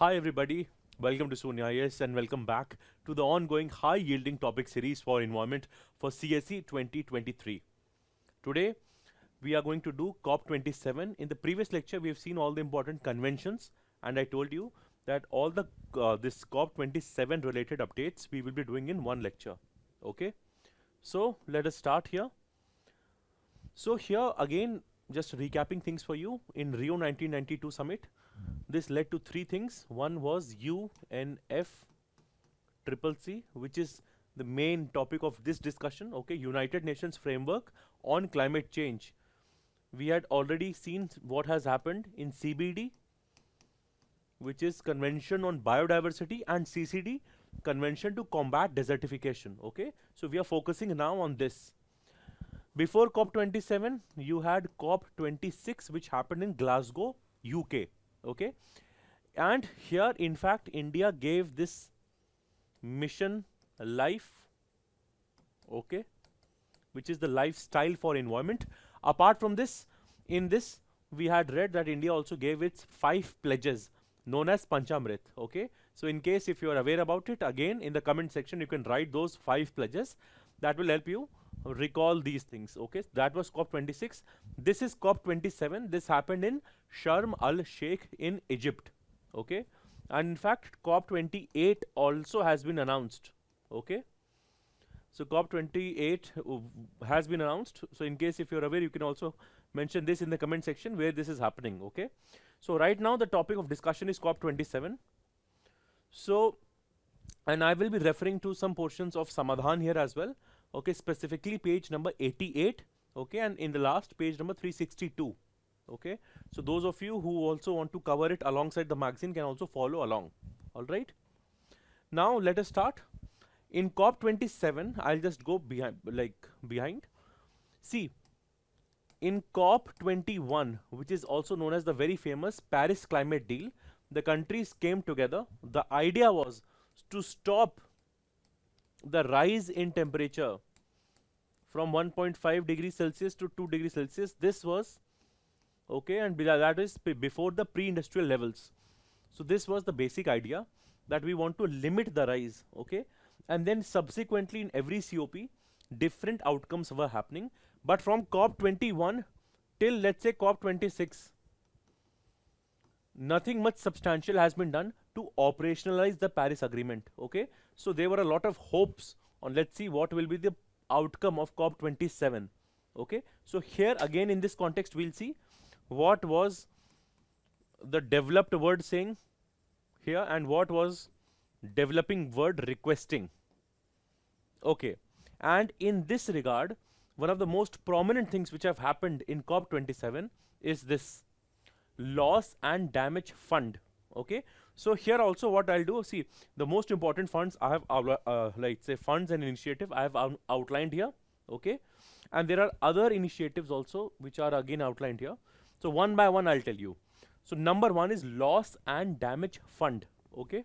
Hi everybody, welcome to Sunya, yes, and welcome back to the ongoing high-yielding topic series for environment for CSE 2023. Today, we are going to do COP27. In the previous lecture, we have seen all the important conventions, and I told you that all the this COP27 related updates we will be doing in one lecture. Okay, so let us start here. So here again, just recapping things for you, in Rio 1992 summit, this led to three things. One was UNFCCC, which is the main topic of this discussion, okay, United Nations Framework on Climate Change. We had already seen what has happened in CBD, which is Convention on Biodiversity, and CCD, Convention to Combat Desertification, okay. So we are focusing now on this. Before COP27, you had COP26, which happened in Glasgow, UK, okay. And here, in fact, India gave this mission life, okay, which is the lifestyle for environment. Apart from this, in this, we had read that India also gave its 5 pledges known as Panchamrit, okay. So in case if you are aware about it, again, in the comment section, you can write those 5 pledges. That will help you recall these things, okay. That was COP26. This is COP27. This happened in Sharm el-Sheikh in Egypt, okay. And in fact, COP28 also has been announced, okay. So COP28 has been announced. So in case if you're aware, you can also mention this in the comment section where this is happening, okay. So right now the topic of discussion is COP27. So, and I will be referring to some portions of Samadhan here as well, okay, specifically page number 88, okay, and in the last page number 362, okay. So those of you who also want to cover it alongside the magazine can also follow along, all right. Now let us start. In COP27, I'll just go behind. See, in COP21, which is also known as the very famous Paris Climate Deal, the countries came together. The idea was to stop the rise in temperature from 1.5 degrees Celsius to 2 degrees Celsius. This was, okay, and that is before the pre-industrial levels. So this was the basic idea, that we want to limit the rise, okay. And then subsequently in every COP, different outcomes were happening. But from COP21 till let's say COP26, nothing much substantial has been done to operationalize the Paris Agreement, okay. So there were a lot of hopes on, let's see what will be the outcome of COP27, okay. So here again in this context, we'll see what was the developed word saying here and what was developing word requesting, okay. And in this regard, one of the most prominent things which have happened in COP27 is this loss and damage fund, okay. So here also what I'll do, see, the most important funds I have like say funds and initiative I have outlined here, okay. And there are other initiatives also which are again outlined here. So one by one I'll tell you. So number one is loss and damage fund, okay.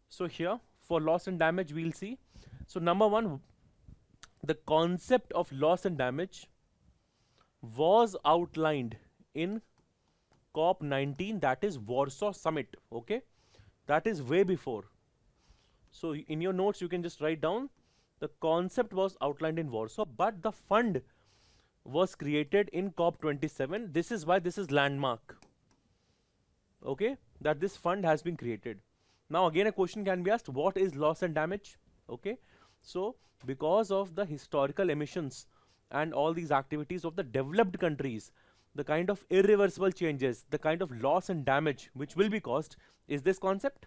So here for loss and damage we'll see. So number one, the concept of loss and damage was outlined in COP19, that is Warsaw Summit, okay. That is way before. So in your notes you can just write down the concept was outlined in Warsaw, but the fund was created in COP27. This is why this is landmark, okay, that this fund has been created. Now again a question can be asked, what is loss and damage, okay. So because of the historical emissions and all these activities of the developed countries, the kind of irreversible changes, the kind of loss and damage which will be caused is this concept.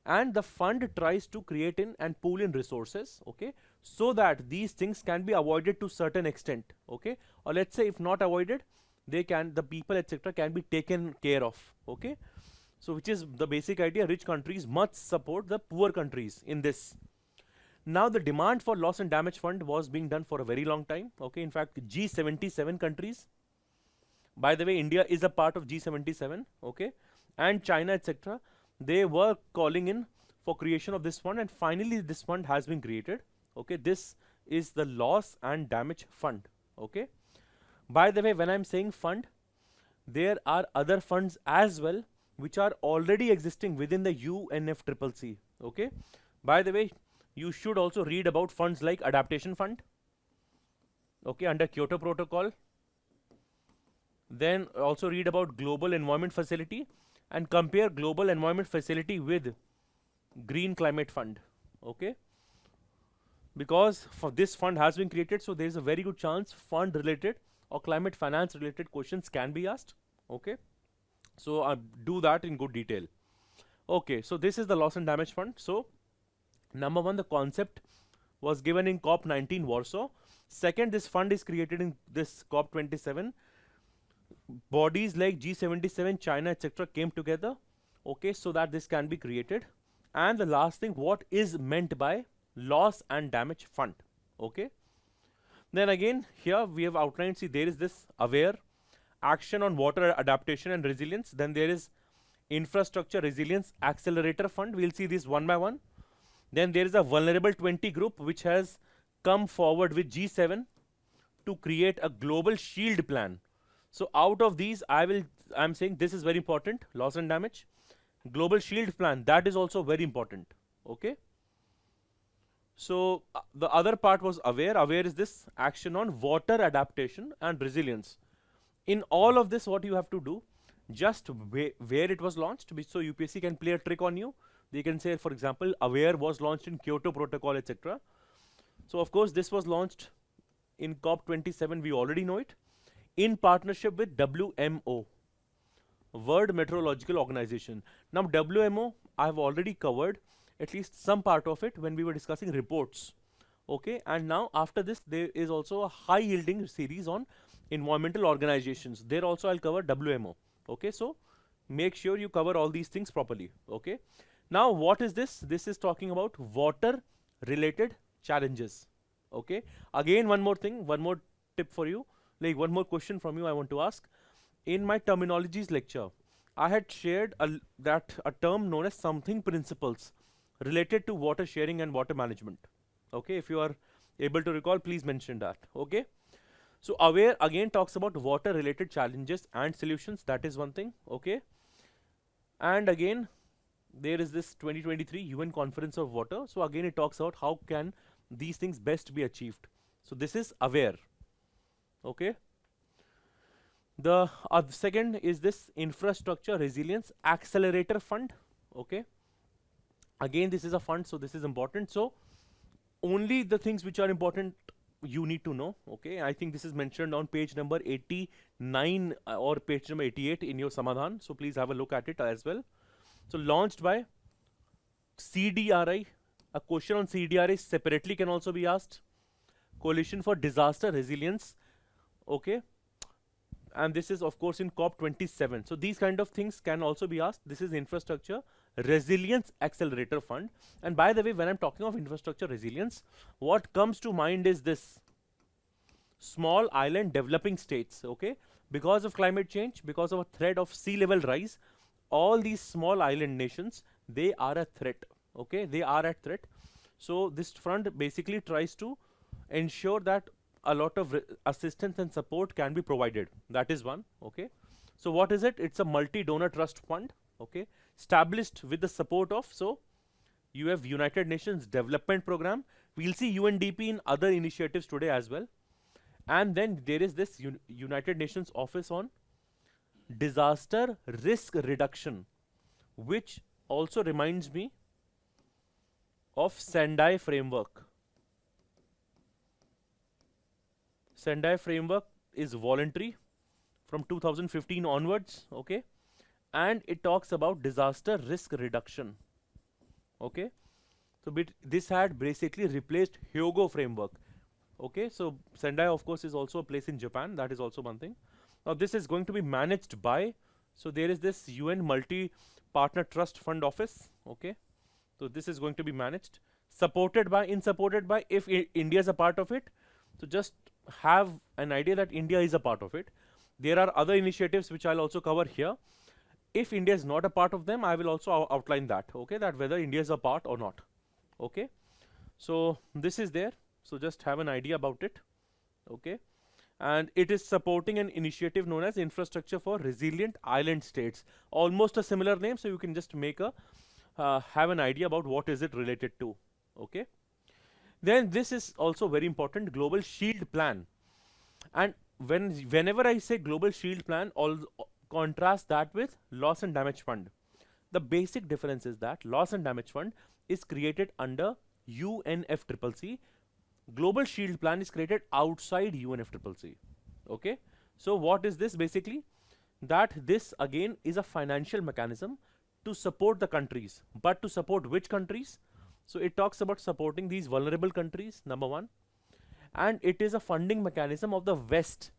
And the fund tries to create in and pool in resources, okay, so that these things can be avoided to certain extent, okay. Or let's say if not avoided, they can, the people etc can be taken care of, okay. So which is the basic idea, rich countries must support the poor countries in this. Now the demand for loss and damage fund was being done for a very long time, okay. In fact, G77 countries, by the way, India is a part of G77, okay, and China etc, they were calling in for creation of this fund, and finally this fund has been created, okay. This is the loss and damage fund, okay. By the way, when I'm saying fund, there are other funds as well which are already existing within the UNFCCC. Okay. By the way, you should also read about funds like Adaptation Fund, okay, under Kyoto Protocol. Then also read about Global Environment Facility and compare Global Environment Facility with Green Climate Fund. Okay. Because for this fund has been created, so there is a very good chance fund related or climate finance related questions can be asked. Okay. So do that in good detail. Okay, so this is the loss and damage fund. So number one, the concept was given in COP19 Warsaw. Second, this fund is created in this COP27. Bodies like G77, China, etc. came together, okay, so that this can be created. And the last thing, what is meant by loss and damage fund? Okay. Then again, here we have outlined, see, there is this aware, action on water adaptation and resilience. Then there is infrastructure resilience accelerator fund. We'll see this one by one. Then there is a vulnerable 20 group which has come forward with G7 to create a global shield plan. So out of these, I'm saying this is very important, loss and damage. Global shield plan, that is also very important. Okay. So the other part was aware. Aware is this action on water adaptation and resilience. In all of this, what you have to do, just where it was launched, so UPSC can play a trick on you. They can say, for example, aware was launched in Kyoto Protocol, etc. So of course, this was launched in COP27. We already know it, in partnership with WMO, World Meteorological Organization. Now WMO, I have already covered at least some part of it when we were discussing reports. Okay, and now after this, there is also a high yielding series on environmental organizations. There also I'll cover WMO. Okay, so make sure you cover all these things properly. Okay. Now what is this? This is talking about water related challenges. Okay. Again, one more thing, one more tip for you, like one more question from you I want to ask. In my terminologies lecture, I had shared a term known as something principles related to water sharing and water management. Okay. If you are able to recall, please mention that. Okay. So aware again talks about water related challenges and solutions. That is one thing. Okay. And again, there is this 2023 UN Conference of Water. So again, it talks about how can these things best be achieved. So this is aware. Okay. The second is this infrastructure resilience accelerator fund. Okay. Again, this is a fund, so this is important. So only the things which are important you need to know. Okay. I think this is mentioned on page number 89 or page number 88 in your Samadhan. So please have a look at it as well. So launched by CDRI. A question on CDRI separately can also be asked. Coalition for Disaster Resilience. Okay. And this is of course in COP27. So these kind of things can also be asked. This is infrastructure resilience accelerator fund. And by the way, when I'm talking of infrastructure resilience, what comes to mind is this: small island developing states. Okay. Because of climate change, because of a threat of sea level rise, all these small island nations, they are a threat. Okay. They are at threat. So this fund basically tries to ensure that a lot of assistance and support can be provided. That is one. Okay. So what is it? It's a multi-donor trust fund. Okay. Established with the support of, so you have United Nations Development Program. We'll see UNDP in other initiatives today as well. And then there is this United Nations Office on Disaster Risk Reduction, which also reminds me of Sendai framework. Sendai framework is voluntary from 2015 onwards. Okay. And it talks about disaster risk reduction. Okay. So this had basically replaced Hyogo framework. Okay. So Sendai of course is also a place in Japan. That is also one thing. Now this is going to be managed by, so there is this UN Multi-Partner Trust Fund Office. Okay. So this is going to be managed, supported by, if India is a part of it. So just have an idea that India is a part of it. There are other initiatives which I'll also cover here. If India is not a part of them, I will also outline that. Okay, that whether India is a part or not. Okay, so this is there. So just have an idea about it. Okay, and it is supporting an initiative known as Infrastructure for Resilient Island States. Almost a similar name, so you can just make a have an idea about what is it related to. Okay. Then this is also very important, Global Shield Plan. And whenever I say Global Shield Plan, all contrast that with Loss and Damage Fund. The basic difference is that Loss and Damage Fund is created under UNFCCC. Global Shield Plan is created outside UNFCCC. Okay. So what is this basically? That this again is a financial mechanism to support the countries. But to support which countries? So it talks about supporting these vulnerable countries, number one. And it is a funding mechanism of the West.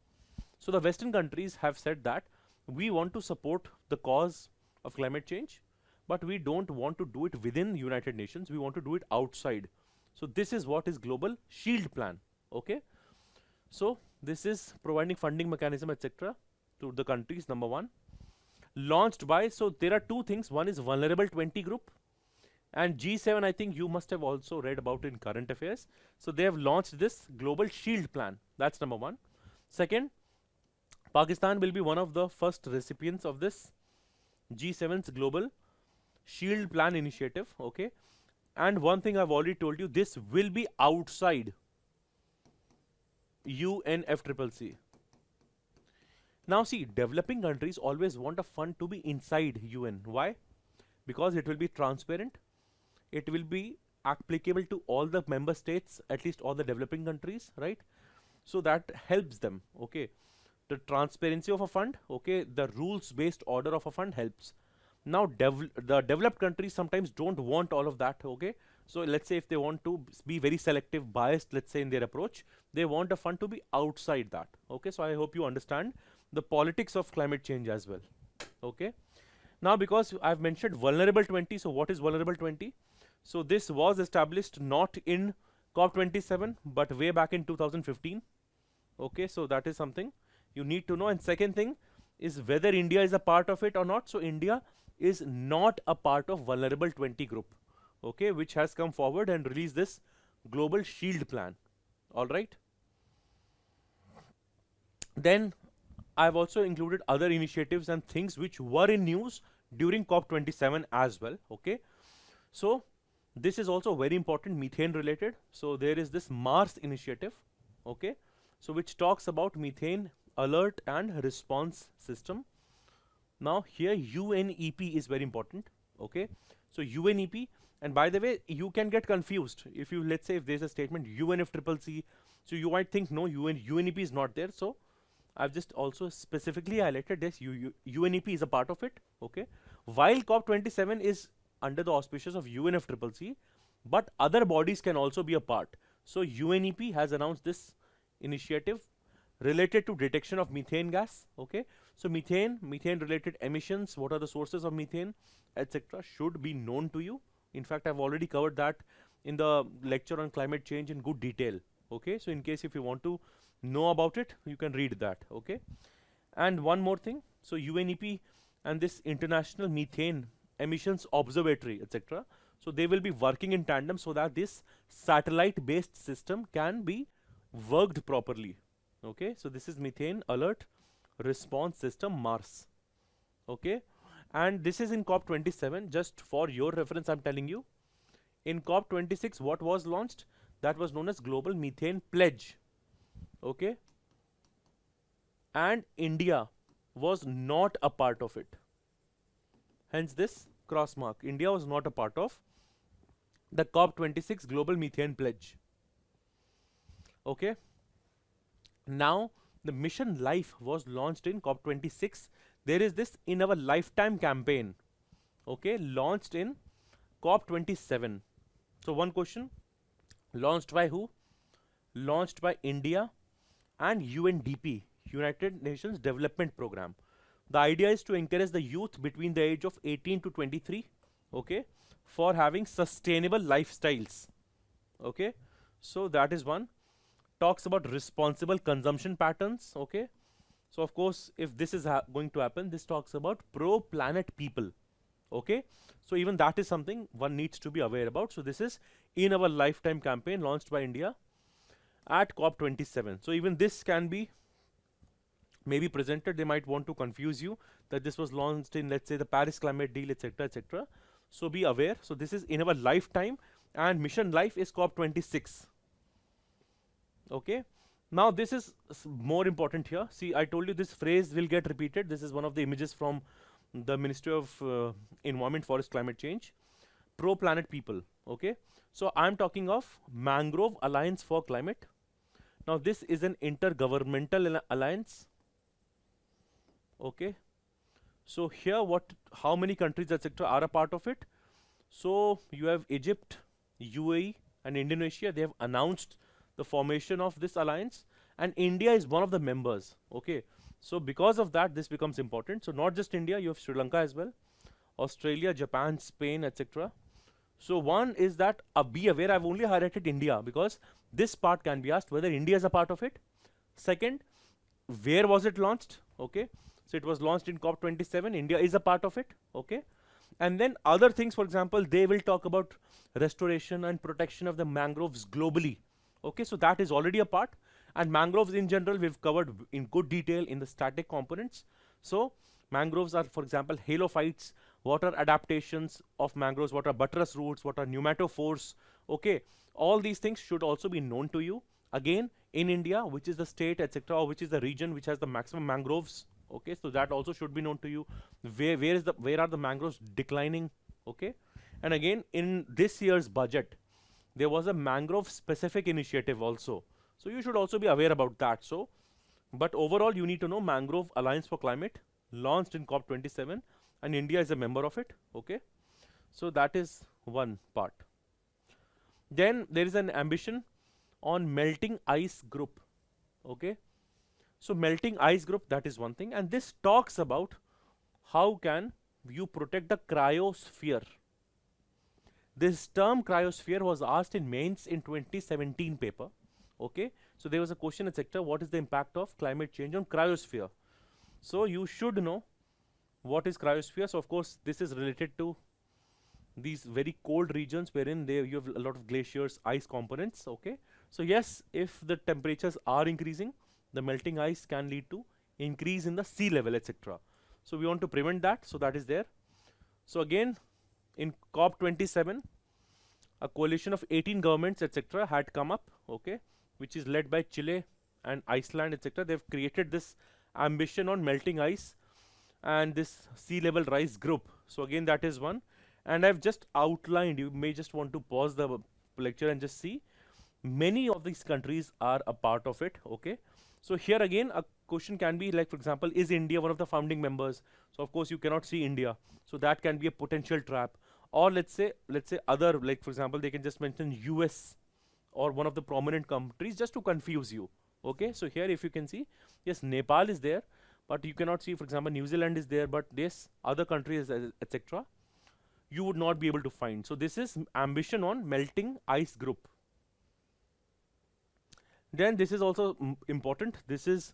So the Western countries have said that we want to support the cause of climate change, but we don't want to do it within United Nations. We want to do it outside. So this is what is Global Shield Plan. Okay. So this is providing funding mechanism, etc. to the countries, number one. Launched by, so there are two things. One is Vulnerable 20 group, and G7, I think you must have also read about in current affairs. So they have launched this Global Shield Plan. That's number one. Second, Pakistan will be one of the first recipients of this G7's Global Shield Plan initiative. Okay. And one thing I've already told you, this will be outside UNFCCC. Now see, developing countries always want a fund to be inside UN. Why? Because it will be transparent. It will be applicable to all the member states, at least all the developing countries, right? So that helps them. Okay. The transparency of a fund, okay, the rules based order of a fund helps. Now the developed countries sometimes don't want all of that. Okay. So let's say if they want to be very selective, biased, let's say in their approach, they want a fund to be outside that. Okay. So I hope you understand the politics of climate change as well. Okay. Now because I've mentioned Vulnerable 20, so what is Vulnerable 20? So this was established not in COP27 but way back in 2015. Okay. So that is something you need to know. And second thing is whether India is a part of it or not. So India is not a part of Vulnerable 20 group, okay, which has come forward and released this Global Shield Plan. All right. Then I've also included other initiatives and things which were in news during COP27 as well. Okay. So this is also very important, methane related. So there is this Mars initiative. Okay. So which talks about methane alert and response system. Now here UNEP is very important. Okay. So UNEP, and by the way, you can get confused if you, let's say if there's a statement UNFCCC, so you might think no, UNEP is not there. So I've just also specifically highlighted this. UNEP is a part of it. Okay. While COP27 is under the auspices of UNFCCC, but other bodies can also be a part. So UNEP has announced this initiative related to detection of methane gas. Okay. So methane related emissions, what are the sources of methane, etc. should be known to you. In fact, I've already covered that in the lecture on climate change in good detail. Okay. So in case if you want to know about it, you can read that. Okay. And one more thing. So UNEP and this International Methane Emissions Observatory, etc. So they will be working in tandem so that this satellite based system can be worked properly. Okay. So this is Methane Alert Response System Mars. Okay. And this is in COP27. Just for your reference, I'm telling you. In COP26, what was launched? That was known as Global Methane Pledge. Okay. And India was not a part of it. Hence this cross mark. India was not a part of the COP26 Global Methane Pledge. Okay. Now the mission Life was launched in COP26. There is this In Our Lifetime campaign. Okay. Launched in COP27. So one question. Launched by who? Launched by India and UNDP, United Nations Development Program. The idea is to encourage the youth between the age of 18 to 23, okay, for having sustainable lifestyles. Okay. So that is one. Talks about responsible consumption patterns. Okay. So of course, if this is going to happen, this talks about pro-planet people. Okay. So even that is something one needs to be aware about. So this is In Our Lifetime campaign launched by India at COP27. So even this can be may be presented, they might want to confuse you that this was launched in, let's say, the Paris Climate Deal, etc., etc. So be aware. So this is in our lifetime, and mission life is COP26. Okay. Now this is more important here. See, I told you this phrase will get repeated. This is one of the images from the Ministry of Environment, Forest, Climate Change. Pro-planet people. Okay. So I'm talking of Mangrove Alliance for Climate. Now this is an intergovernmental alliance. Okay. So here how many countries, etc., are a part of it? So you have Egypt, UAE, and Indonesia. They have announced the formation of this alliance, and India is one of the members. Okay. So because of that, this becomes important. So not just India, you have Sri Lanka as well, Australia, Japan, Spain, etc. So one is that be aware, I've only highlighted India because this part can be asked whether India is a part of it. Second, where was it launched? Okay. So it was launched in COP27. India is a part of it. Okay. And then other things, for example, they will talk about restoration and protection of the mangroves globally. Okay. So that is already a part. And mangroves in general, we've covered in good detail in the static components. So mangroves are, for example, halophytes, what are adaptations of mangroves, what are buttress roots, what are pneumatophores. Okay. All these things should also be known to you. Again, in India, which is the state, etc., or which is the region which has the maximum mangroves. Okay, so that also should be known to you. Where are the mangroves declining? Okay, and again, in this year's budget, there was a mangrove specific initiative also. So you should also be aware about that. So, but overall, you need to know Mangrove Alliance for Climate launched in COP27, and India is a member of it. Okay, so that is one part. Then there is an ambition on melting ice group. Okay. So melting ice group, that is one thing, and this talks about how can you protect the cryosphere. This term cryosphere was asked in mains in 2017 paper. Okay, so there was a question, etc. What is the impact of climate change on cryosphere? So you should know what is cryosphere. So of course this is related to these very cold regions wherein you have a lot of glaciers, ice components. Okay, so yes, if the temperatures are increasing, the melting ice can lead to increase in the sea level, etc. So we want to prevent that. So that is there. So again, in COP27, a coalition of 18 governments, etc., had come up. Okay, which is led by Chile and Iceland, etc. They've created this ambition on melting ice and this sea level rise group. So again, that is one. And I've just outlined. You may just want to pause the lecture and just see. Many of these countries are a part of it. Okay. So here again, a question can be like, for example, is India one of the founding members? So of course you cannot see India. So that can be a potential trap. Or let's say other, like for example, they can just mention US or one of the prominent countries just to confuse you. Okay. So here if you can see, yes, Nepal is there, but you cannot see, for example, New Zealand is there, but this other countries, etc., you would not be able to find. So this is ambition on melting ice group. Then this is also important. This is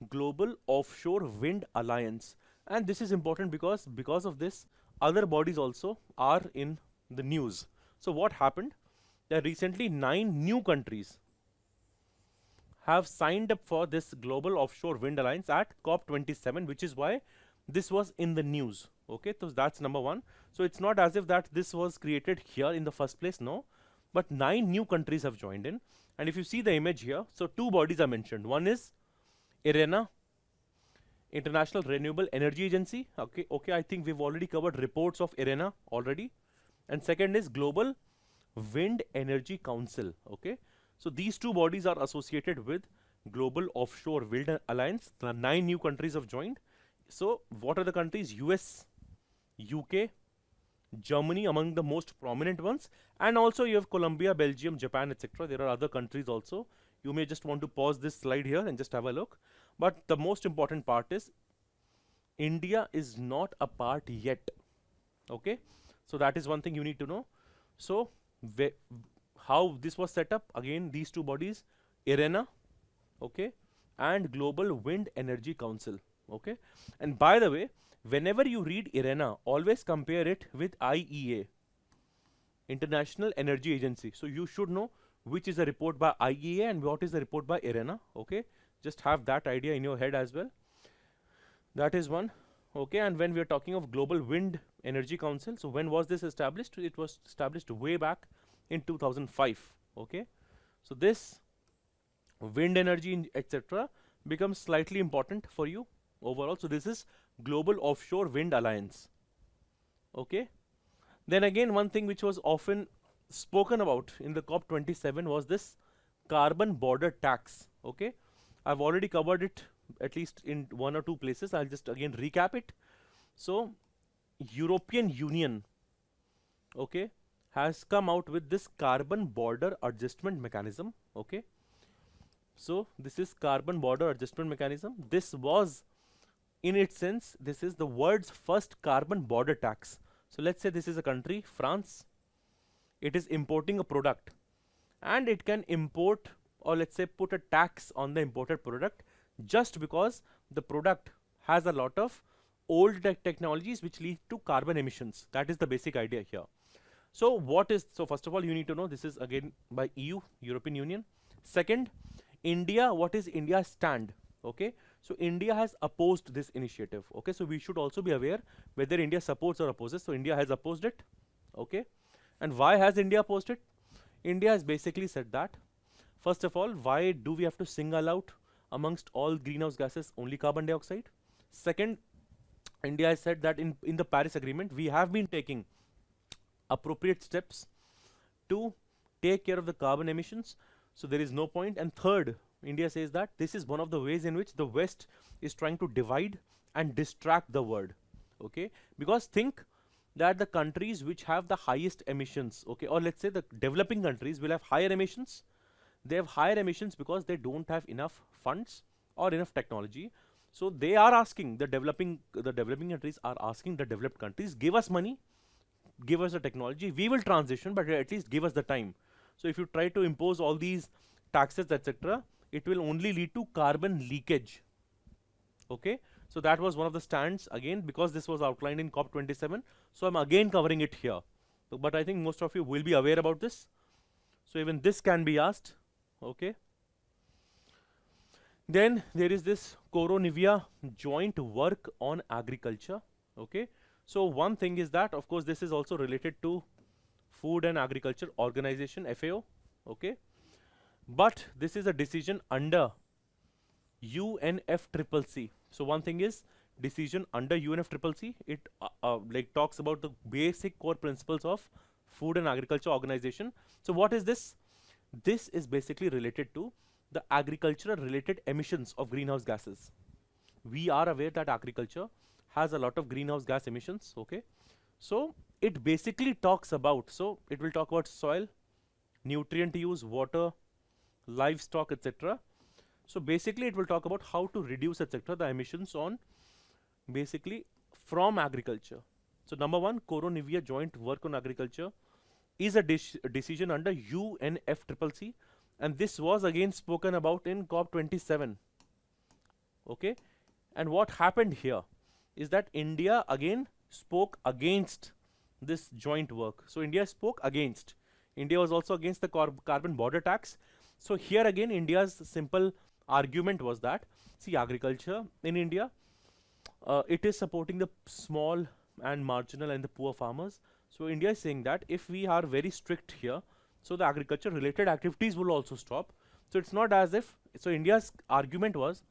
Global Offshore Wind Alliance, and this is important because of this, other bodies also are in the news. So what happened? That recently 9 new countries have signed up for this Global Offshore Wind Alliance at COP27, which is why this was in the news. Okay, so that's number one. So it's not as if that this was created here in the first place, no, but 9 new countries have joined in. And if you see the image here, so 2 bodies are mentioned. One is IRENA, International Renewable Energy Agency. Okay, I think we've already covered reports of IRENA already. And second is Global Wind Energy Council. Okay, so these 2 bodies are associated with Global Offshore Wind Alliance. 9 new countries have joined. So what are the countries? US, UK, Germany among the most prominent ones, and also you have Colombia, Belgium, Japan, etc. There are other countries also. You may just want to pause this slide here and just have a look. But the most important part is India is not a part yet. Okay, so that is one thing you need to know. So how this was set up? Again, these 2 bodies, IRENA, okay, and Global Wind Energy Council. Okay, and by the way, whenever you read IRENA, always compare it with IEA, International Energy Agency. So you should know which is a report by IEA and what is the report by IRENA. Okay, just have that idea in your head as well. That is one. Okay, and when we are talking of Global Wind Energy Council, so when was this established? It was established way back in 2005. Okay, so this wind energy etc. becomes slightly important for you overall. So this is Global Offshore Wind Alliance. Okay, then again, one thing which was often spoken about in the COP27 was this carbon border tax. Okay, I've already covered it at least in one or two places. I'll just again recap it. So European Union, okay, has come out with this carbon border adjustment mechanism. Okay, so this is carbon border adjustment mechanism. This was, in its sense, this is the world's first carbon border tax. So let's say this is a country, France. It is importing a product, and it can import, or let's say put a tax on the imported product just because the product has a lot of old technologies which lead to carbon emissions. That is the basic idea here. So what is, so first of all you need to know this is again by EU, European Union. Second, India, what is India's stand? Okay, so India has opposed this initiative. Okay, so we should also be aware whether India supports or opposes. So India has opposed it. Okay, and why has India opposed it? India has basically said that, first of all, why do we have to single out amongst all greenhouse gases only carbon dioxide? Second, India has said that in the Paris Agreement, we have been taking appropriate steps to take care of the carbon emissions. So there is no point. And third, India says that this is one of the ways in which the West is trying to divide and distract the world. Okay, because think that the countries which have the highest emissions, okay, or let's say the developing countries will have higher emissions. They have higher emissions because they don't have enough funds or enough technology. So they are asking the developing countries are asking the developed countries, give us money, give us the technology, we will transition, but at least give us the time. So if you try to impose all these taxes etc., it will only lead to carbon leakage. Okay, so that was one of the stands, again because this was outlined in COP27, so I'm again covering it here. But I think most of you will be aware about this, so even this can be asked. Okay, then there is this Coronivia joint work on agriculture. Okay, so one thing is that of course this is also related to Food and Agriculture Organization, FAO. Okay, but this is a decision under UNFCCC. So one thing is decision under UNFCCC. It like talks about the basic core principles of Food and Agriculture Organization. So what is this? This is basically related to the agricultural related emissions of greenhouse gases. We are aware that agriculture has a lot of greenhouse gas emissions. Okay, so it basically talks about, so it will talk about soil, nutrient use, water, livestock etc. So basically it will talk about how to reduce etc. the emissions on basically from agriculture. So number one, Coronivia joint work on agriculture is a decision under UNFCCC, and this was again spoken about in COP27. Okay, and what happened here is that India again spoke against this joint work. So India spoke against. India was also against the carbon border tax. So here again India's simple argument was that, see, agriculture in India, it is supporting the small and marginal and the poor farmers. So India is saying that if we are very strict here, so the agriculture related activities will also stop. So it's not as if, so India's argument was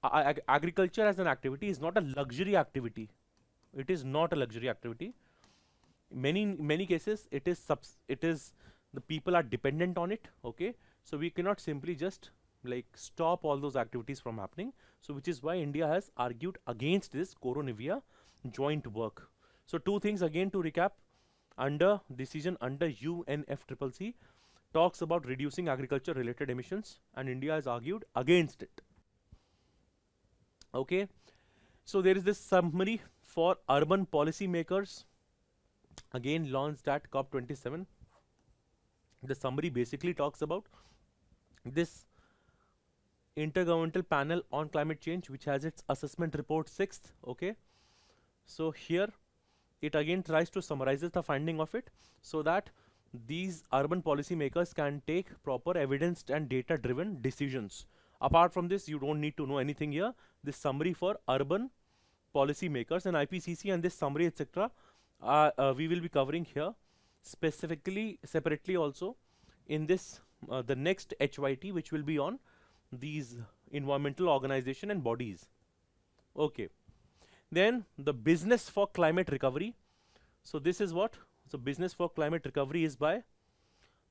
agriculture as an activity is not a luxury activity. It is not a luxury activity. Many cases it is the people are dependent on it. Okay, so we cannot simply just like stop all those activities from happening. So which is why India has argued against this Coronivia joint work. So two things again to recap, under decision under UNFCCC talks about reducing agriculture related emissions, and India has argued against it. Okay, so there is this summary for urban policy makers, again launched at COP27. The summary basically talks about this Intergovernmental Panel on Climate Change, which has its assessment report 6th. Okay, so here it again tries to summarizes the finding of it, so that these urban policy makers can take proper evidence and data driven decisions Apart from this, you don't need to know anything here. This summary for urban policy makers and IPCC and this summary, etc. We will be covering here specifically, separately also in this the next HYT, which will be on these environmental organization and bodies. Okay. Then the business for climate recovery. So this is what? So business for climate recovery is by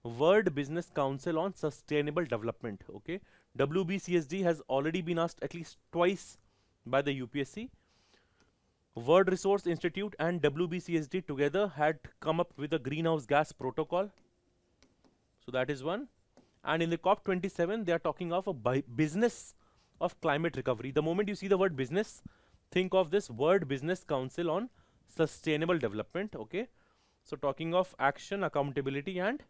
World Business Council on Sustainable Development. Okay. WBCSD has already been asked at least twice by the UPSC. World Resource Institute and WBCSD together had come up with a greenhouse gas protocol. So that is one. And in the COP27, they are talking of a business of climate recovery. The moment you see the word business, think of this World Business Council on Sustainable Development. Okay. So talking of action, accountability and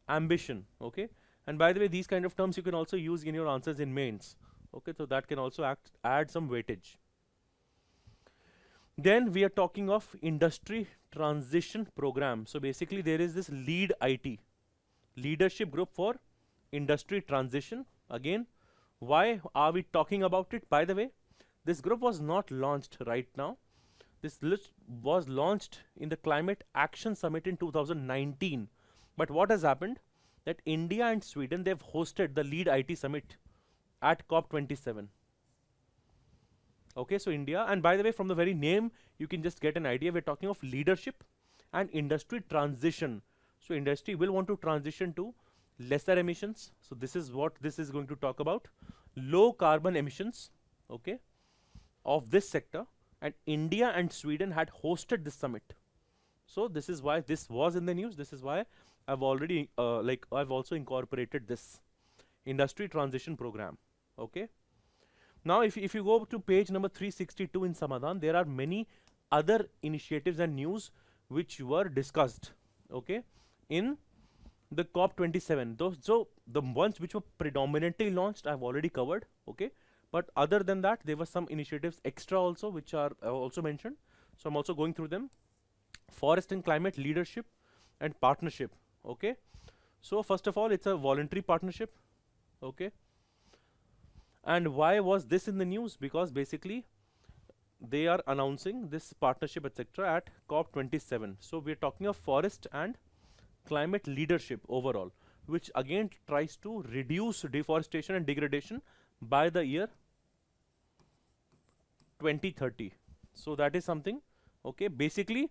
ambition. Okay. And by the way, these kind of terms you can also use in your answers in mains. Okay. So that can also add some weightage. Then we are talking of industry transition program. So basically there is this lead IT, leadership group for industry transition. Again, why are we talking about it? By the way, this group was not launched right now. This list was launched in the Climate Action Summit in 2019. But what has happened? That India and Sweden, they've hosted the lead IT summit at COP27. Okay, so India, and by the way, from the very name, you can just get an idea. We're talking of leadership and industry transition. So industry will want to transition to lesser emissions. So this is what this is going to talk about. Low carbon emissions, okay, of this sector. And India and Sweden had hosted this summit. So this is why this was in the news. This is why I've already, I've also incorporated this industry transition program, okay. Now, if you go to page number 362 in Samadhan, there are many other initiatives and news which were discussed, okay, in the COP27. So the ones which were predominantly launched, I've already covered, okay. But other than that, there were some initiatives extra also, which are also mentioned. So I'm also going through them. Forest and climate leadership and partnership, okay. So first of all, it's a voluntary partnership, okay. And why was this in the news? Because basically they are announcing this partnership, etc. at COP27. So we're talking of forest and climate leadership overall, which again tries to reduce deforestation and degradation by the year 2030. So that is something, okay. Basically,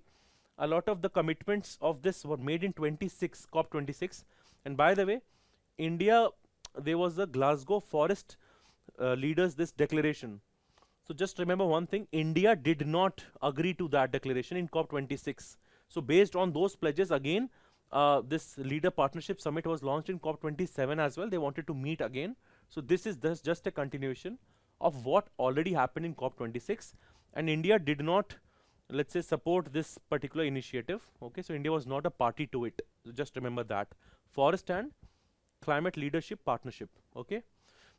a lot of the commitments of this were made in COP26. And by the way, India, there was the Glasgow Forest leaders this declaration. So just remember one thing, India did not agree to that declaration in COP26. So based on those pledges, again, this leader partnership summit was launched in COP27 as well. They wanted to meet again. So this is just a continuation of what already happened in COP26. And India did not, let's say, support this particular initiative. Okay, so India was not a party to it. So just remember that. Forest and climate leadership partnership. Okay.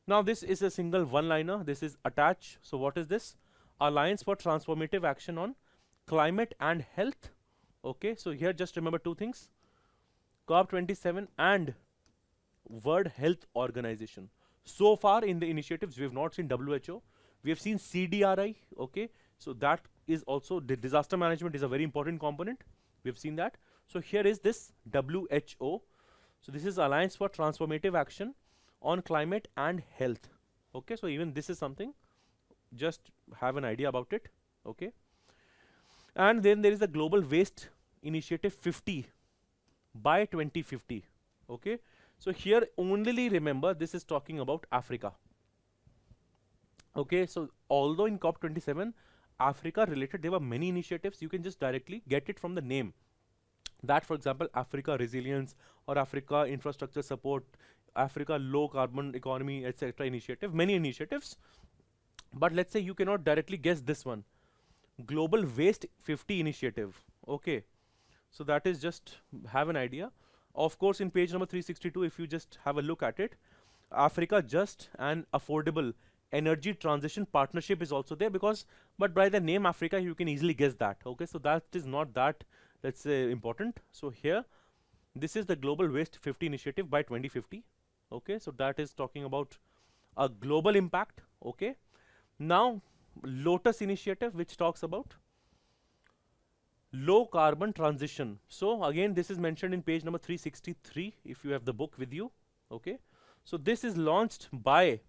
Now this is a single one-liner. This is attach. So what is this? Alliance for Transformative Action on Climate and Health. Okay, so here just remember two things. COP27 and World Health Organization. So far in the initiatives, we have not seen WHO. We have seen CDRI. Okay, so that is also the disaster management is a very important component. We have seen that. So here is this WHO. So this is Alliance for Transformative Action on Climate and Health. Okay, so even this is something, just have an idea about it. Okay, and then there is the Global Waste Initiative 50 by 2050. Okay, so here only remember this is talking about Africa. Okay, so although in COP27 Africa related there were many initiatives, you can just directly get it from the name. That, for example, Africa Resilience or Africa Infrastructure Support, Africa Low Carbon Economy, etc. initiative, many initiatives. But let's say you cannot directly guess this one, Global Waste 50 initiative. Okay, so that is just have an idea. Of course, in page number 362, if you just have a look at it, Africa Just and Affordable Energy Transition Partnership is also there, because but by the name Africa you can easily guess that. Okay, so that is not that, let's say, important. So here this is the Global Waste 50 initiative by 2050. Okay, so that is talking about a global impact. Okay, now Lotus initiative, which talks about low carbon transition. So again, this is mentioned in page number 363 if you have the book with you. Okay, so this is launched by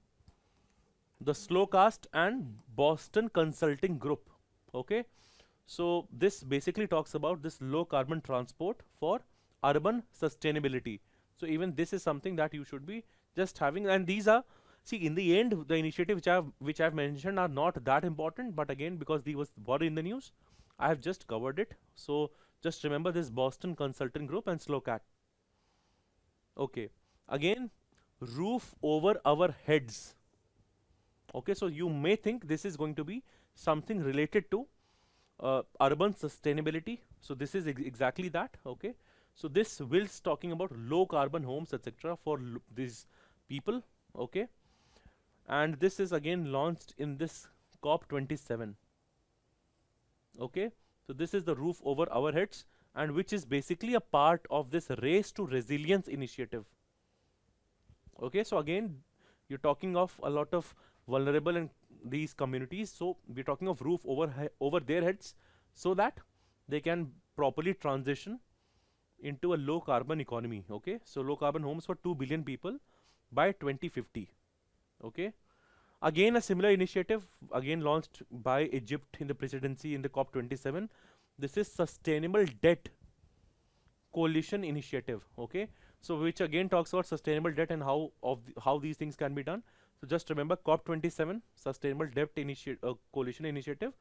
the Slowcast and Boston Consulting Group. Okay, so this basically talks about this low carbon transport for urban sustainability. So even this is something that you should be just having, and these are, see, in the end the initiative which I've mentioned are not that important, but again, because they were in the news, I have just covered it. So just remember this Boston Consulting Group and Slowcat. Okay, again, roof over our heads. Okay, so you may think this is going to be something related to urban sustainability. So this is exactly that. Okay, so this will talking about low carbon homes, etc., for these people. Okay, and this is again launched in this COP27. Okay, so this is the roof over our heads, and which is basically a part of this race to resilience initiative. Okay, so again, you're talking of a lot of vulnerable and these communities, so we're talking of roof over their heads, so that they can properly transition into a low carbon economy. Okay, so low carbon homes for 2 billion people by 2050. Okay, again a similar initiative, again launched by Egypt in the presidency in the COP27. This is Sustainable Debt Coalition Initiative. Okay, so which again talks about sustainable debt and how these things can be done. So just remember COP27, Sustainable Debt Coalition Initiative,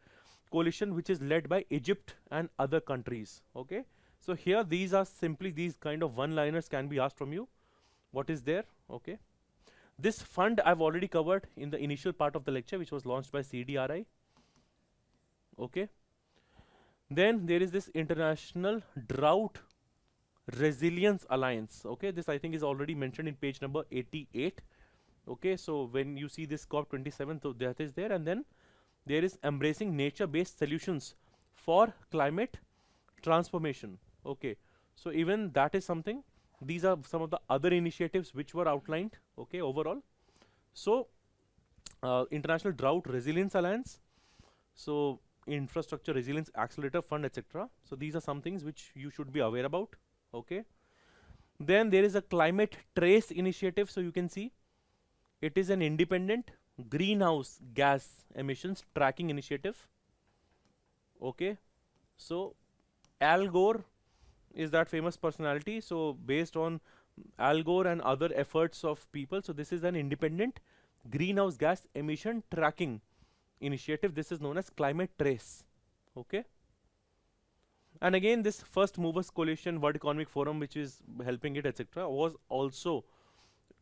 coalition which is led by Egypt and other countries. Okay, so here these are simply these kind of one-liners can be asked from you. What is there? Okay, this fund I've already covered in the initial part of the lecture, which was launched by CDRI. Okay, then there is this International Drought Resilience Alliance. Okay, this I think is already mentioned in page number 88. Okay, so when you see this COP27, so that is there, and then there is Embracing Nature-Based Solutions for Climate Transformation. Okay, so even that is something. These are some of the other initiatives which were outlined. Okay, overall, so International Drought Resilience Alliance, so Infrastructure Resilience Accelerator Fund, etc. So these are some things which you should be aware about. Okay, then there is a Climate Trace initiative. So you can see it is an independent greenhouse gas emissions tracking initiative. Okay, so Al Gore is that famous personality. So based on Al Gore and other efforts of people, so this is an independent greenhouse gas emission tracking initiative. This is known as Climate Trace. Okay, and again this First Movers Coalition, World Economic Forum, which is helping it, etc., was also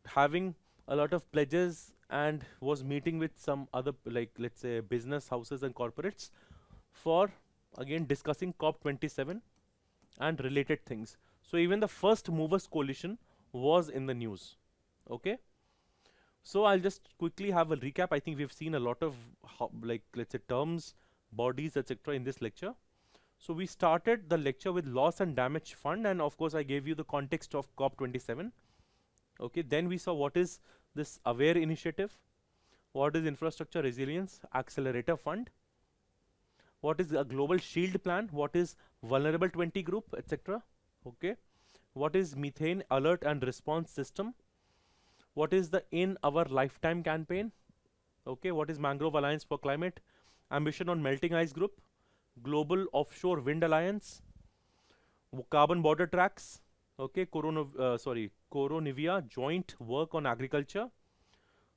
having a lot of pledges and was meeting with some other, like let's say, business houses and corporates for again discussing COP27 and related things. So even the First Movers Coalition was in the news. Okay, so I'll just quickly have a recap. I think we've seen a lot of like let's say terms, bodies, etc., in this lecture. So we started the lecture with Loss and Damage Fund, and of course I gave you the context of COP27. Okay, then we saw what is this AWARE initiative, what is Infrastructure Resilience Accelerator Fund, what is a Global Shield Plan, what is Vulnerable 20 Group, etc. Okay, what is Methane Alert and Response System, what is the In Our Lifetime campaign, okay, what is Mangrove Alliance for Climate, Ambition on Melting Ice Group, Global Offshore Wind Alliance, Carbon Border Tracks, okay, Coronavia Joint Work on Agriculture.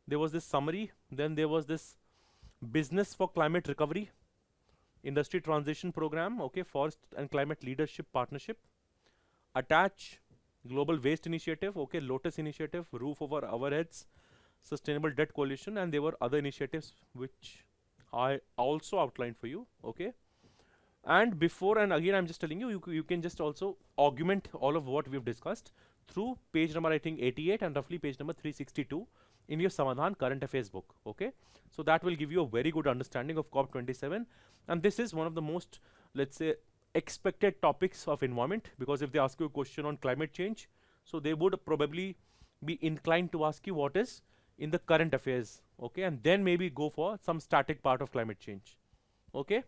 There was this summary, then there was this Business for Climate Recovery, Industry Transition Program, okay, Forest and Climate Leadership Partnership, Attach, Global Waste Initiative, okay, Lotus Initiative, Roof Over Our Heads, Sustainable Debt Coalition, and there were other initiatives which I also outlined for you. Okay, and before, and again I'm just telling you, you can just also augment all of what we've discussed through page number I think 88 and roughly page number 362 in your Samadhan Current Affairs book. Okay, so that will give you a very good understanding of COP27, and this is one of the most, let's say, expected topics of environment, because if they ask you a question on climate change, so they would probably be inclined to ask you what is in the current affairs, okay, and then maybe go for some static part of climate change, okay.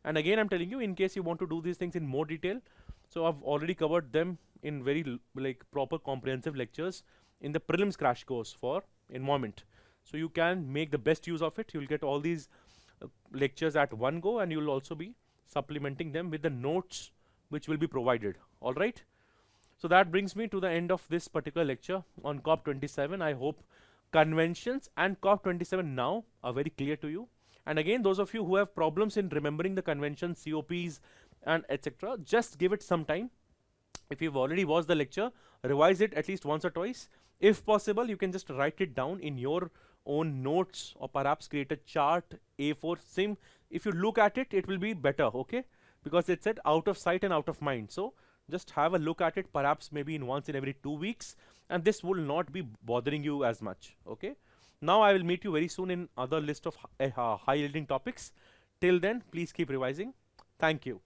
And again, I'm telling you, in case you want to do these things in more detail, so I've already covered them in very like proper comprehensive lectures in the prelims crash course for environment. So you can make the best use of it. You'll get all these lectures at one go, and you'll also be supplementing them with the notes which will be provided. All right. So that brings me to the end of this particular lecture on COP27. I hope conventions and COP27 now are very clear to you. And again, those of you who have problems in remembering the conventions, COPs, and etc., just give it some time. If you've already watched the lecture, revise it at least once or twice. If possible, you can just write it down in your own notes, or perhaps create a chart, A4 sim. If you look at it, it will be better, okay? Because it said out of sight and out of mind. So just have a look at it, perhaps maybe in once in every 2 weeks, and this will not be bothering you as much, okay? Now I will meet you very soon in other list of high yielding topics. Till then, please keep revising. Thank you.